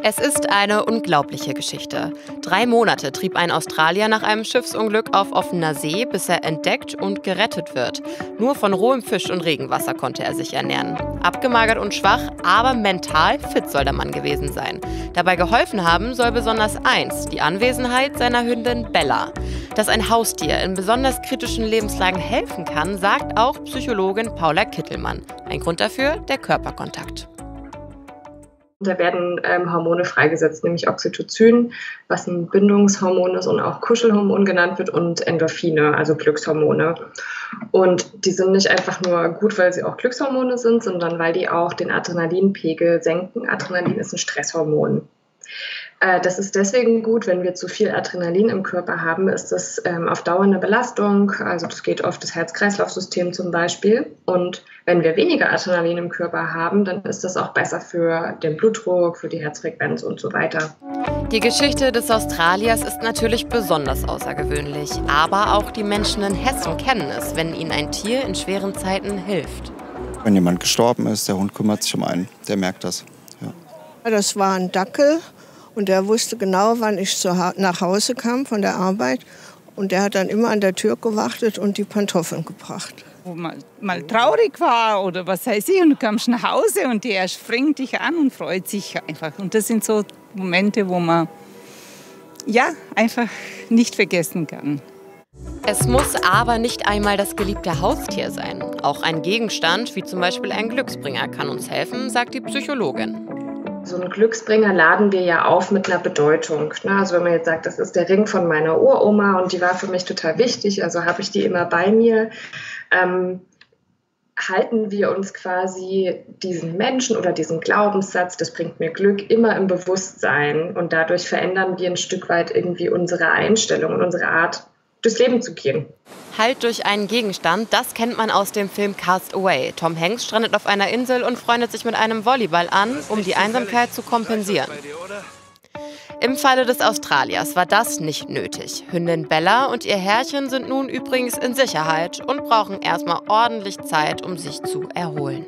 Es ist eine unglaubliche Geschichte. 3 Monate trieb ein Australier nach einem Schiffsunglück auf offener See, bis er entdeckt und gerettet wird. Nur von rohem Fisch und Regenwasser konnte er sich ernähren. Abgemagert und schwach, aber mental fit soll der Mann gewesen sein. Dabei geholfen haben soll besonders eins: die Anwesenheit seiner Hündin Bella. Dass ein Haustier in besonders kritischen Lebenslagen helfen kann, sagt auch Psychologin Paula Kittelmann. Ein Grund dafür: der Körperkontakt. Da werden Hormone freigesetzt, nämlich Oxytocin, was ein Bindungshormon ist und auch Kuschelhormon genannt wird, und Endorphine, also Glückshormone. Und die sind nicht einfach nur gut, weil sie auch Glückshormone sind, sondern weil die auch den Adrenalinpegel senken. Adrenalin ist ein Stresshormon. Das ist deswegen gut, wenn wir zu viel Adrenalin im Körper haben, ist das auf Dauer eine Belastung. Also das geht auf das Herz-Kreislauf-System zum Beispiel. Und wenn wir weniger Adrenalin im Körper haben, dann ist das auch besser für den Blutdruck, für die Herzfrequenz und so weiter. Die Geschichte des Australiers ist natürlich besonders außergewöhnlich. Aber auch die Menschen in Hessen kennen es, wenn ihnen ein Tier in schweren Zeiten hilft. Wenn jemand gestorben ist, der Hund kümmert sich um einen, der merkt das. Ja. Das war ein Dackel. Und der wusste genau, wann ich nach Hause kam von der Arbeit. Und der hat dann immer an der Tür gewartet und die Pantoffeln gebracht. Wo man mal traurig war oder was weiß ich, und du kommst nach Hause und der springt dich an und freut sich einfach. Und das sind so Momente, wo man einfach nicht vergessen kann. Es muss aber nicht einmal das geliebte Haustier sein. Auch ein Gegenstand, wie zum Beispiel ein Glücksbringer, kann uns helfen, sagt die Psychologin. So einen Glücksbringer laden wir ja auf mit einer Bedeutung. Also wenn man jetzt sagt, das ist der Ring von meiner Uroma und die war für mich total wichtig, also habe ich die immer bei mir, halten wir uns quasi diesen Menschen oder diesen Glaubenssatz, das bringt mir Glück, immer im Bewusstsein. Und dadurch verändern wir ein Stück weit irgendwie unsere Einstellung und unsere Art, durchs Leben zu gehen. Halt durch einen Gegenstand, das kennt man aus dem Film Cast Away. Tom Hanks strandet auf einer Insel und freundet sich mit einem Volleyball an, um die Einsamkeit zu kompensieren. Im Falle des Australiers war das nicht nötig. Hündin Bella und ihr Herrchen sind nun übrigens in Sicherheit und brauchen erstmal ordentlich Zeit, um sich zu erholen.